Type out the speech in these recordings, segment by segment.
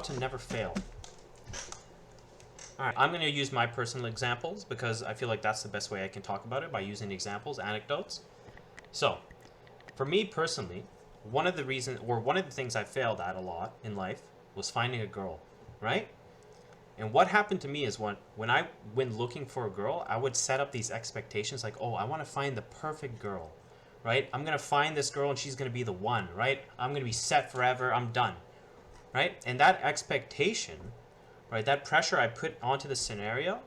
to never fail. All right, I'm going to use my personal examples because I feel like that's the best way I can talk about it, by using examples, anecdotes. So, for me personally, one of the things I failed at a lot in life was finding a girl, right? And what happened to me is when looking for a girl, I would set up these expectations like, oh, I want to find the perfect girl, right? I'm going to find this girl and she's going to be the one, right? I'm going to be set forever. I'm done, right? And that expectation, right, that pressure I put onto the scenario,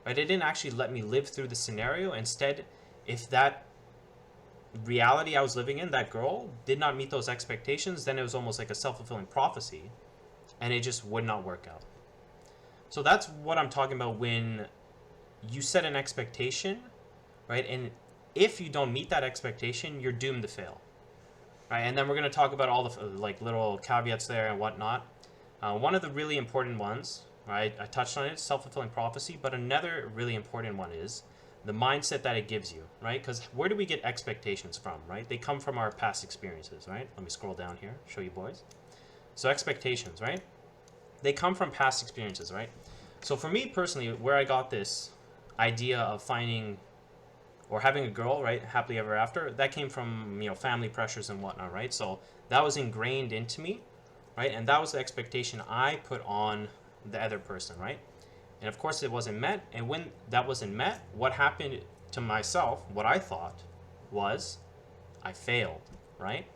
right, it didn't actually let me live through the scenario. Instead, if that reality I was living in, that girl, did not meet those expectations, then it was almost like a self-fulfilling prophecy, and it just would not work out. So that's what I'm talking about when you set an expectation, right? And if you don't meet that expectation, you're doomed to fail, right? And then we're going to talk about all the like little caveats there and whatnot. One of the really important ones, right, I touched on it, self-fulfilling prophecy, but another really important one is the mindset that it gives you, right? Because where do we get expectations from, right? They come from our past experiences, right? Let me scroll down here, show you boys. So expectations, right? They come from past experiences, right? So for me personally, where I got this idea of finding or having a girl, right, happily ever after, that came from, family pressures and whatnot, right? So that was ingrained into me, right? And that was the expectation I put on the other person, right? And of course it wasn't met. And when that wasn't met, what happened to myself, what I thought was I failed, right?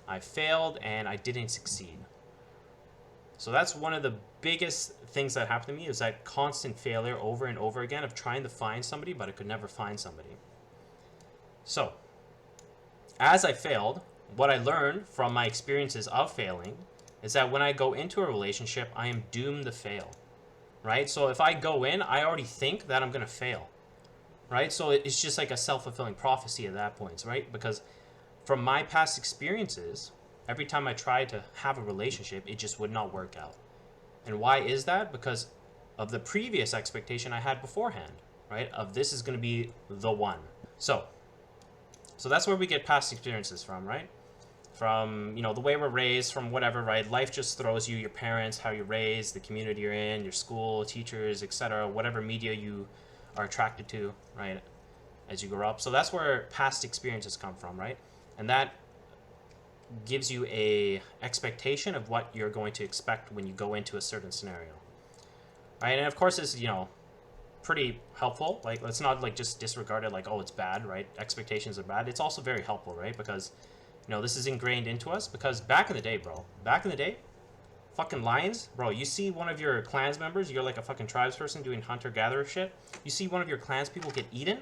I failed and I didn't succeed. So that's one of the biggest things that happened to me, is that constant failure over and over again of trying to find somebody, but I could never find somebody. So as I failed, what I learned from my experiences of failing is that when I go into a relationship, I am doomed to fail, right? So if I go in, I already think that I'm going to fail, right? So it's just like a self-fulfilling prophecy at that point, right? Because from my past experiences, every time I tried to have a relationship, it just would not work out. And why is that? Because of the previous expectation I had beforehand, right? Of this is going to be the one. So that's where we get past experiences from, right? From, the way we're raised, from whatever, right? Life just throws you, your parents, how you're raised, the community you're in, your school, teachers, etc., whatever media you are attracted to, right, as you grow up. So that's where past experiences come from, right? And that gives you a expectation of what you're going to expect when you go into a certain scenario, right? And of course, it's, pretty helpful. Like, let's not like just disregard it like, oh, it's bad, right? Expectations are bad. It's also very helpful, right? Because this is ingrained into us. Because back in the day, fucking lions, bro, you see one of your clans members, you're like a fucking tribes person doing hunter-gatherer shit, you see one of your clans people get eaten,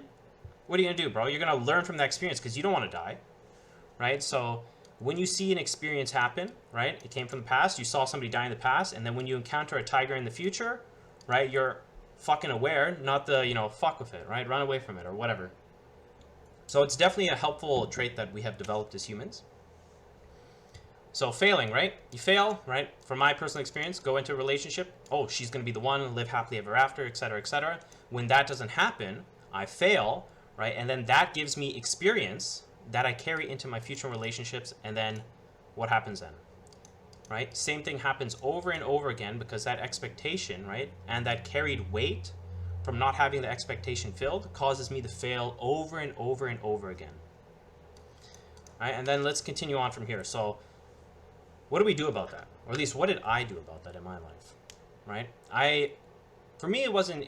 what are you gonna do, bro? You're gonna learn from that experience because you don't want to die, right? So when you see an experience happen, right, it came from the past, you saw somebody die in the past, and then when you encounter a tiger in the future, right, you're fucking aware, not the, fuck with it, right? Run away from it or whatever. So it's definitely a helpful trait that we have developed as humans. So failing, right? You fail, right? From my personal experience, go into a relationship. Oh, she's going to be the one, live happily ever after, etc., etc. When that doesn't happen, I fail, right? And then that gives me experience that I carry into my future relationships. And then what happens then, right? Same thing happens over and over again, because that expectation, right, and that carried weight from not having the expectation filled causes me to fail over and over and over again. All right, and then let's continue on from here. So what do we do about that? Or at least what did I do about that in my life, right? For me, it wasn't,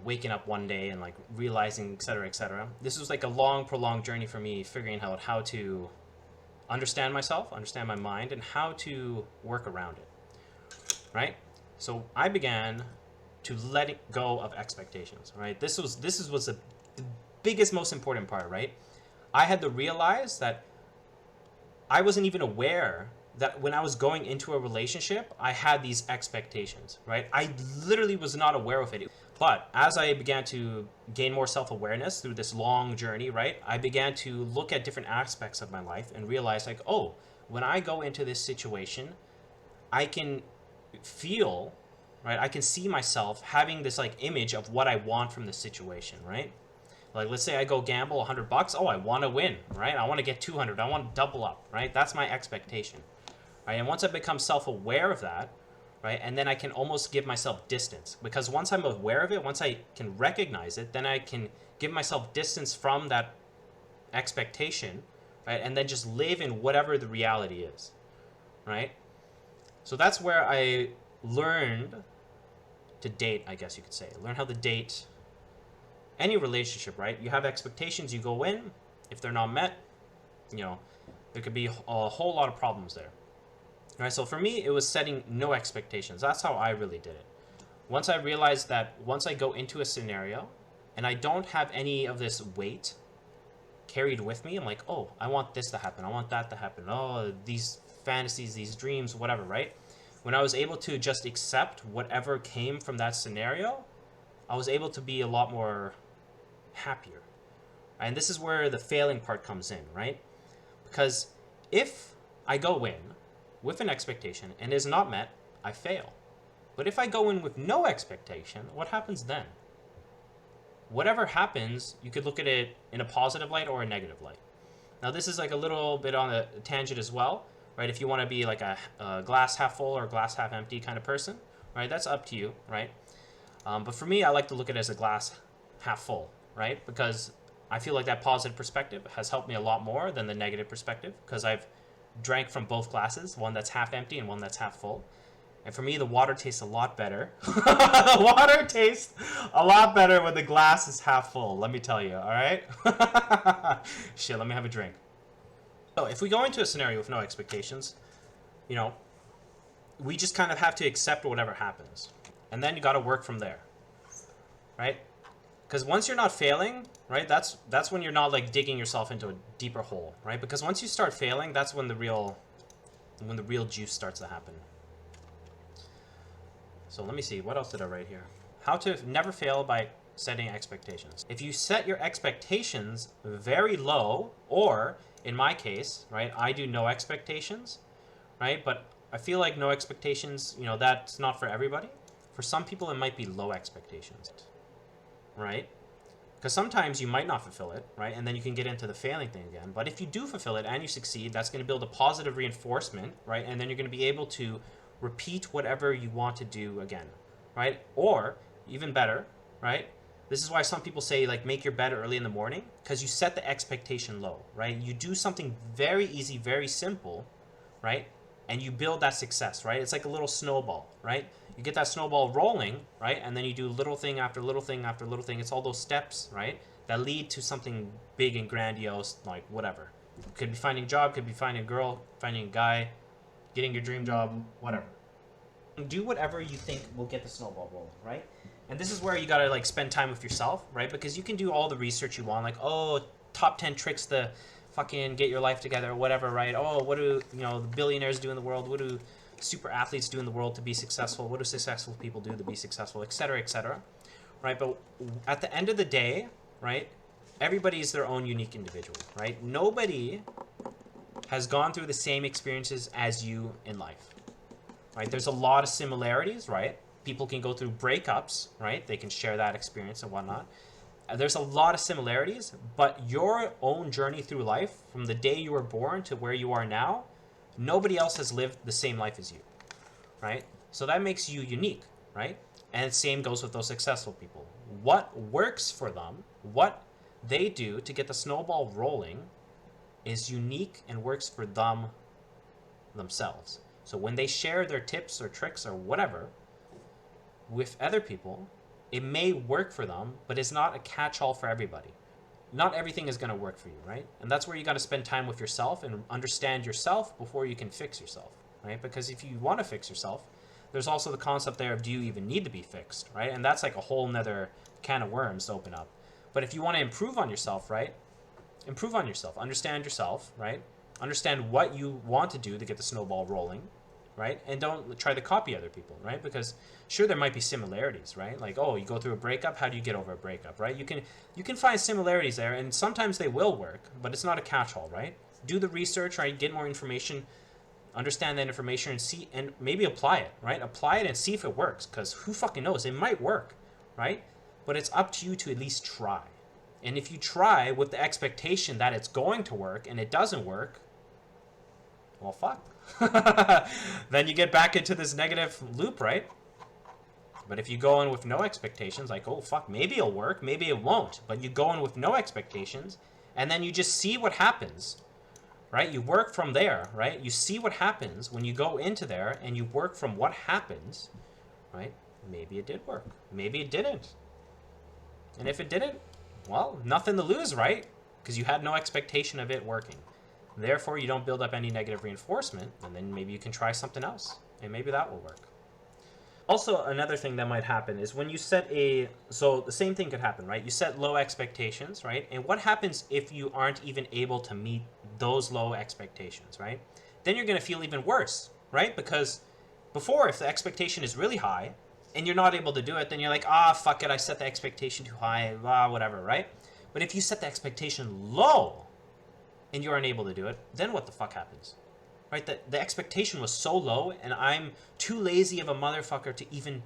waking up one day and like realizing, et cetera, et cetera. This was like a long, prolonged journey for me, figuring out how to understand myself, understand my mind, and how to work around it, right? So I began to let go of expectations, right? This was the biggest, most important part, right? I had to realize that I wasn't even aware that when I was going into a relationship, I had these expectations, right? I literally was not aware of it. But as I began to gain more self-awareness through this long journey, right, I began to look at different aspects of my life and realize like, oh, when I go into this situation, I can feel, right, I can see myself having this like image of what I want from the situation, right? Like, let's say I go gamble $100. Oh, I want to win, right? I want to get 200. I want to double up, right? That's my expectation, right? And once I become self-aware of that, right? And then I can almost give myself distance, because once I'm aware of it, once I can recognize it, then I can give myself distance from that expectation, right? And then just live in whatever the reality is, right? So that's where I learned to date, I guess you could say. Learn how to date any relationship, right? You have expectations, you go in. If they're not met, you know, there could be a whole lot of problems there. All right, so for me, it was setting no expectations. That's how I really did it. Once I realized that once I go into a scenario and I don't have any of this weight carried with me, I'm like, oh, I want this to happen. I want that to happen. Oh, these fantasies, these dreams, whatever, right? When I was able to just accept whatever came from that scenario, I was able to be a lot more happier. And this is where the failing part comes in, right? Because if I go in with an expectation and is not met, I fail. But if I go in with no expectation, what happens then? Whatever happens, you could look at it in a positive light or a negative light. Now, this is like a little bit on a tangent as well, right? If you want to be like a glass half full or glass half empty kind of person, right? That's up to you, right? But for me, I like to look at it as a glass half full, right? Because I feel like that positive perspective has helped me a lot more than the negative perspective, because I've drank from both glasses, one that's half empty and one that's half full. And for me, the water tastes a lot better. The water tastes a lot better when the glass is half full, let me tell you, all right? Shit, let me have a drink. So if we go into a scenario with no expectations, you know, we just kind of have to accept whatever happens. And then you got to work from there, right? Because once you're not failing, right, that's when you're not like digging yourself into a deeper hole, right? Because once you start failing, that's when the real juice starts to happen. So let me see, what else did I write here? How to never fail by setting expectations. If you set your expectations very low, or in my case, right, I do no expectations, right? But I feel like no expectations, you know, that's not for everybody. For some people, it might be low expectations, right? Because sometimes you might not fulfill it, right? And then you can get into the failing thing again. But if you do fulfill it and you succeed, that's going to build a positive reinforcement, right? And then you're going to be able to repeat whatever you want to do again, right? Or even better, right? This is why some people say, like, make your bed early in the morning, because you set the expectation low, right? You do something very easy, very simple, right? And you build that success, right? It's like a little snowball, right? You get that snowball rolling, right? And then you do little thing after little thing after little thing. It's all those steps, right, that lead to something big and grandiose, like whatever. Could be finding a job, could be finding a girl, finding a guy, getting your dream job, whatever. Do whatever you think will get the snowball rolling, right? And this is where you gotta like spend time with yourself, right? Because you can do all the research you want, like, oh, top 10 tricks to fucking get your life together or whatever, right? Oh, what do, you know, the billionaires do in the world? What do super athletes do in the world to be successful? What do successful people do to be successful, etc., right? But at the end of the day, right, everybody is their own unique individual, right? Nobody has gone through the same experiences as you in life, right? There's a lot of similarities, right? People can go through breakups, right? They can share that experience and whatnot. There's a lot of similarities, but your own journey through life, from the day you were born to where you are now, nobody else has lived the same life as you, right? So that makes you unique, right? And same goes with those successful people. What works for them, what they do to get the snowball rolling, is unique and works for them themselves. So when they share their tips or tricks or whatever with other people, it may work for them, but it's not a catch-all for everybody. Not everything is going to work for you, right? And that's where you got to spend time with yourself and understand yourself before you can fix yourself, right? Because if you want to fix yourself, there's also the concept there of, do you even need to be fixed, right? And that's like a whole nother can of worms to open up. But if you want to improve on yourself, right? Improve on yourself, understand yourself, right? Understand what you want to do to get the snowball rolling, right? And don't try to copy other people, right? Because sure, there might be similarities, right? Like, oh, you go through a breakup, how do you get over a breakup, right? You can find similarities there, and sometimes they will work, but it's not a catch-all, right? Do the research, right? Get more information, understand that information, and see, and maybe apply it, right? Apply it and see if it works, because who fucking knows? It might work, right? But it's up to you to at least try. And if you try with the expectation that it's going to work and it doesn't work, well, fuck. then you get back into this negative loop, right? But if you go in with no expectations, like, oh, fuck, maybe it'll work, maybe it won't. But you go in with no expectations, and then you just see what happens, right? You work from there, right? You see what happens when you go into there, and you work from what happens, right? Maybe it did work. Maybe it didn't. And if it didn't, well, nothing to lose, right? Because you had no expectation of it working. Therefore, you don't build up any negative reinforcement, and then maybe you can try something else, and maybe that will work. Also, another thing that might happen is when you set so the same thing could happen, right? You set low expectations, right? And what happens if you aren't even able to meet those low expectations, right? Then you're going to feel even worse, right? Because before, if the expectation is really high and you're not able to do it, then you're like, fuck it, I set the expectation too high, whatever, right? But if you set the expectation low and you're unable to do it, then what the fuck happens? Right, the expectation was so low, and I'm too lazy of a motherfucker to even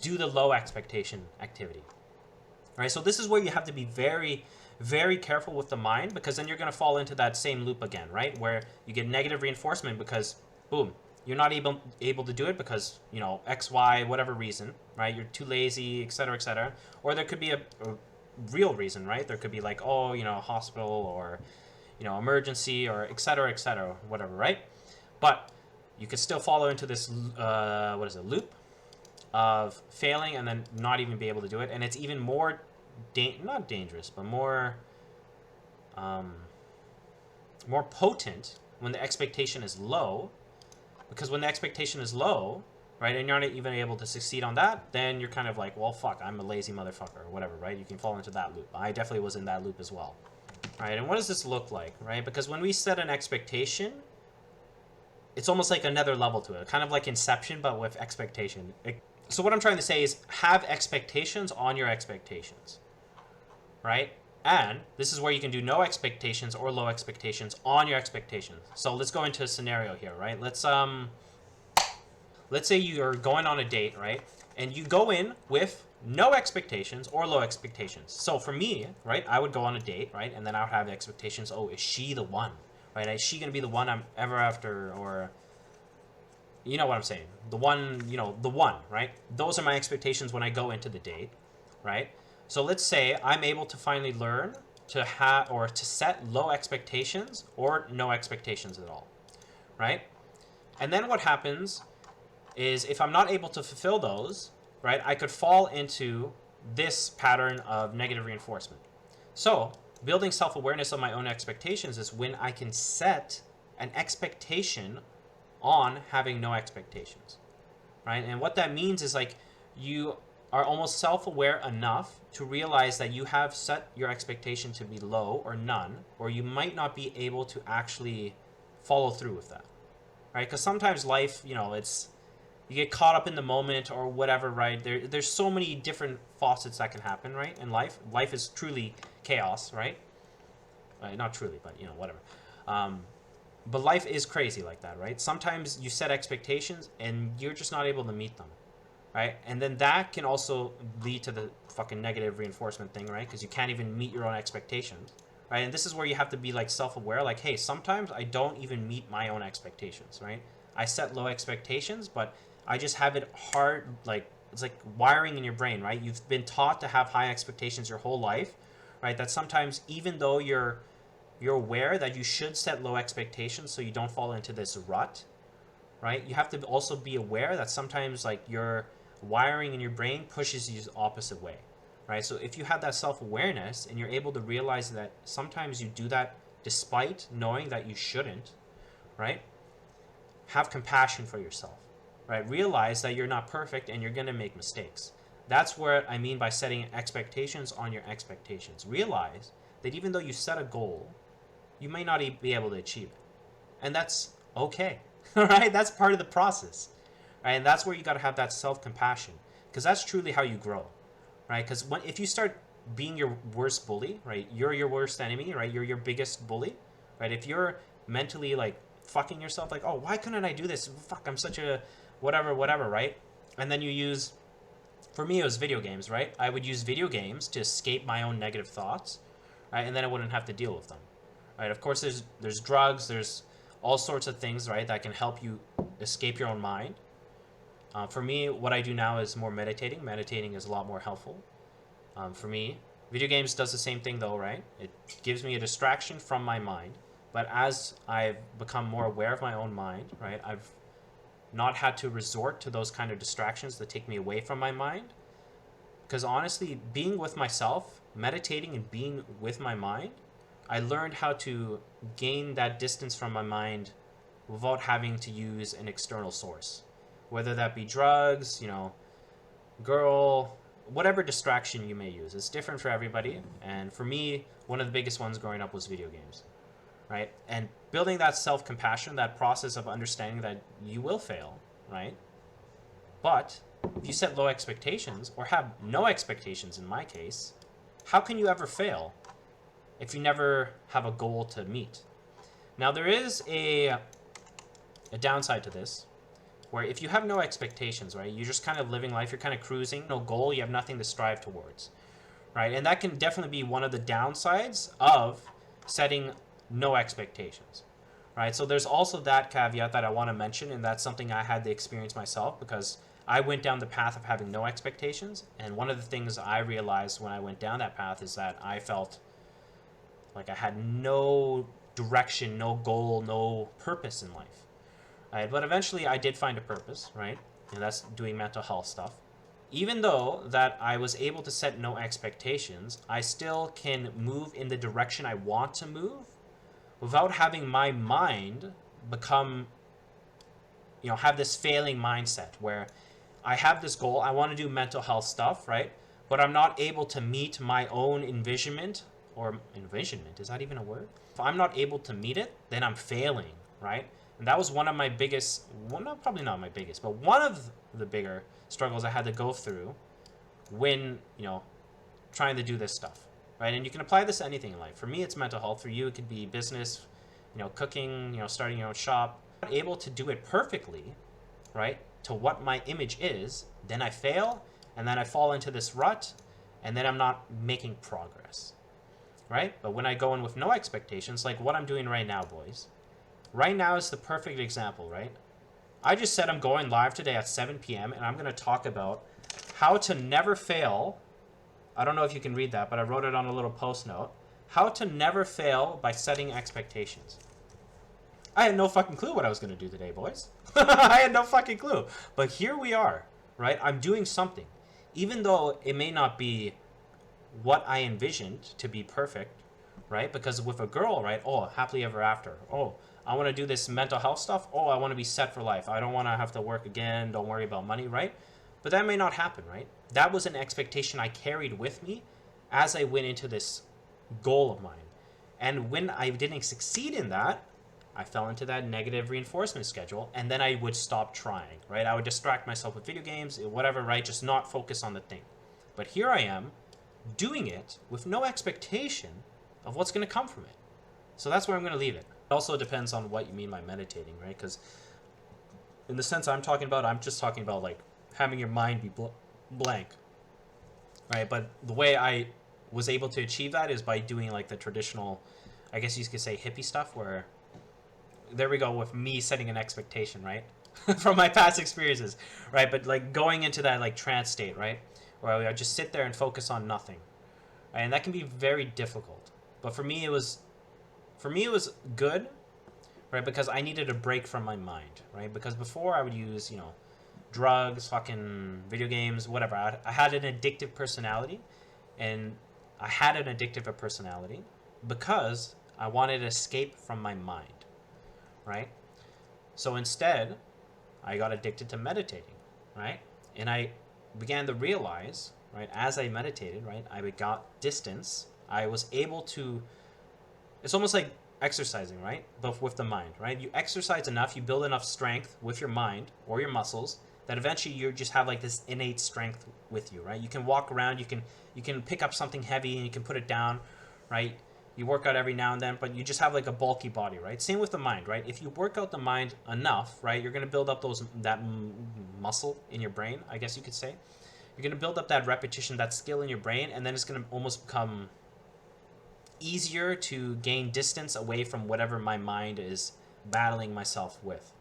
do the low expectation activity. Right, so this is where you have to be very, very careful with the mind, because then you're going to fall into that same loop again, right? Where you get negative reinforcement because, boom, you're not able to do it because, you know, X, Y, whatever reason, right? You're too lazy, etc., etc. Or there could be a real reason, right? There could be like, oh, you know, hospital or, you know, emergency or etc., whatever, right? But you could still follow into this loop of failing and then not even be able to do it, and it's even more not dangerous, but more potent when the expectation is low, because when the expectation is low, right, and you're not even able to succeed on that, then you're kind of like, well, fuck, I'm a lazy motherfucker or whatever, right? You can fall into that loop. I definitely was in that loop as well. Right, and what does this look like, right? Because when we set an expectation, it's almost like another level to it, kind of like Inception, but with expectation. So what I'm trying to say is have expectations on your expectations, right? And this is where you can do no expectations or low expectations on your expectations. So let's go into a scenario here, right? Let's say you're going on a date, right? And you go in with no expectations or low expectations. So for me, right, I would go on a date, right, and then I would have expectations. Oh, is she the one, right? Is she gonna be the one I'm ever after, or you know what I'm saying? The one, you know, the one, right? Those are my expectations when I go into the date, right? So let's say I'm able to finally learn to have or to set low expectations or no expectations at all, right? And then what happens is if I'm not able to fulfill those, right, I could fall into this pattern of negative reinforcement. So building self-awareness of my own expectations is when I can set an expectation on having no expectations, right? And what that means is like you are almost self-aware enough to realize that you have set your expectation to be low or none, or you might not be able to actually follow through with that, right? Because sometimes life, you know, you get caught up in the moment or whatever, right? There's so many different facets that can happen, right? In life, life is truly chaos, right? Not truly, but you know, whatever. But life is crazy like that, right? Sometimes you set expectations and you're just not able to meet them, right? And then that can also lead to the fucking negative reinforcement thing, right? Because you can't even meet your own expectations, right? And this is where you have to be like self-aware, like, hey, sometimes I don't even meet my own expectations, right? I set low expectations, but I just have it hard, like, it's like wiring in your brain, right? You've been taught to have high expectations your whole life, right? That sometimes even though you're aware that you should set low expectations so you don't fall into this rut, right? You have to also be aware that sometimes like your wiring in your brain pushes you the opposite way, right? So if you have that self-awareness and you're able to realize that sometimes you do that despite knowing that you shouldn't, right? Have compassion for yourself, right? Realize that you're not perfect and you're going to make mistakes. That's what I mean by setting expectations on your expectations. Realize that even though you set a goal, you may not be able to achieve it. And that's okay, right? That's part of the process, right? And that's where you got to have that self-compassion, because that's truly how you grow, right? Because if you start being your worst bully, right? You're your worst enemy, right? You're your biggest bully, right? If you're mentally like fucking yourself, like, oh, why couldn't I do this? Fuck, I'm such a whatever, right? And then you use, for me, it was video games, right? I would use video games to escape my own negative thoughts, right? And then I wouldn't have to deal with them, right? Of course, there's drugs, there's all sorts of things, right, that can help you escape your own mind. For me, what I do now is more meditating. Meditating is a lot more helpful. For me, video games does the same thing though, right? It gives me a distraction from my mind. But as I've become more aware of my own mind, right, I've not had to resort to those kind of distractions that take me away from my mind. Because honestly, being with myself, meditating and being with my mind, I learned how to gain that distance from my mind without having to use an external source. Whether that be drugs, girl, whatever distraction you may use. It's different for everybody. And for me, one of the biggest ones growing up was video games, right? And building that self-compassion, that process of understanding that you will fail, right? But if you set low expectations, or have no expectations in my case, how can you ever fail if you never have a goal to meet? Now, there is a downside to this, where if you have no expectations, right, you're just kind of living life, you're kind of cruising, no goal, you have nothing to strive towards, right? And that can definitely be one of the downsides of setting no expectations, right? So there's also that caveat that I want to mention, and that's something I had to experience myself, because I went down the path of having no expectations, and one of the things I realized when I went down that path is that I felt like I had no direction, no goal, no purpose in life. Right? But eventually I did find a purpose, right? And that's doing mental health stuff. Even though that I was able to set no expectations, I still can move in the direction I want to move without having my mind become, have this failing mindset where I have this goal, I want to do mental health stuff, right? But I'm not able to meet my own envisionment, or envisionment, is that even a word? If I'm not able to meet it, then I'm failing, right? And that was one of my biggest, probably not my biggest, but one of the bigger struggles I had to go through when, trying to do this stuff, right? And you can apply this to anything in life. For me, it's mental health. For you, it could be business, cooking, starting your own shop. I'm not able to do it perfectly, right, to what my image is, then I fail, and then I fall into this rut, and then I'm not making progress, right? But when I go in with no expectations, like what I'm doing right now, boys, right now is the perfect example, right? I just said I'm going live today at 7 p.m. and I'm going to talk about how to never fail. I don't know if you can read that, but I wrote it on a little post note. How to never fail by setting expectations. I had no fucking clue what I was going to do today, boys. I had no fucking clue. But here we are, right? I'm doing something. Even though it may not be what I envisioned to be perfect, right? Because with a girl, right? Oh, happily ever after. Oh, I want to do this mental health stuff. Oh, I want to be set for life. I don't want to have to work again. Don't worry about money, right? But that may not happen, right? That was an expectation I carried with me as I went into this goal of mine. And when I didn't succeed in that, I fell into that negative reinforcement schedule, and then I would stop trying, right? I would distract myself with video games, whatever, right? Just not focus on the thing. But here I am doing it with no expectation of what's going to come from it. So that's where I'm going to leave it. It also depends on what you mean by meditating, right? Because in the sense I'm talking about, I'm just talking about like having your mind be blank, right? But the way I was able to achieve that is by doing like the traditional, I guess you could say, hippie stuff, where there we go with me setting an expectation, right? From my past experiences, right? But like going into that like trance state, right? Where I just sit there and focus on nothing, right? And that can be very difficult. But for me, it was good, right? Because I needed a break from my mind, right? Because before I would use, drugs, fucking video games, whatever. I had an addictive personality, and I had an addictive personality because I wanted to escape from my mind, right? So instead, I got addicted to meditating, right? And I began to realize, right, as I meditated, right, I got distance. I was able to, it's almost like exercising, right? But with the mind, right? You exercise enough, you build enough strength with your mind or your muscles that eventually you just have like this innate strength with you, right? You can walk around, you can pick up something heavy and you can put it down, right? You work out every now and then, but you just have like a bulky body, right? Same with the mind, right? If you work out the mind enough, right, you're going to build up that muscle in your brain, I guess you could say. You're going to build up that repetition, that skill in your brain, and then it's going to almost become easier to gain distance away from whatever my mind is battling myself with,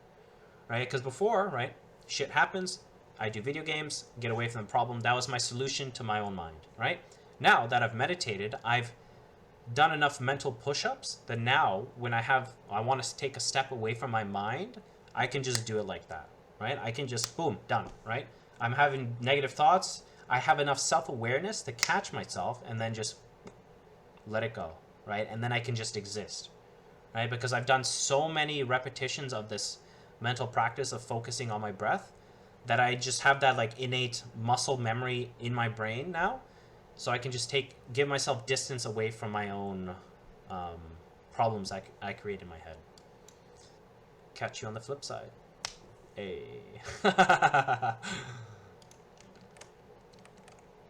right? Because before, right, shit happens, I do video games, get away from the problem. That was my solution to my own mind, right? Now that I've meditated, I've done enough mental push-ups that now when I want to take a step away from my mind, I can just do it like that, right? I can just boom, done, right? I'm having negative thoughts. I have enough self-awareness to catch myself and then just let it go, right? And then I can just exist, right? Because I've done so many repetitions of this mental practice of focusing on my breath that I just have that like innate muscle memory in my brain now. So I can just give myself distance away from my own problems I create in my head. Catch you on the flip side. Hey.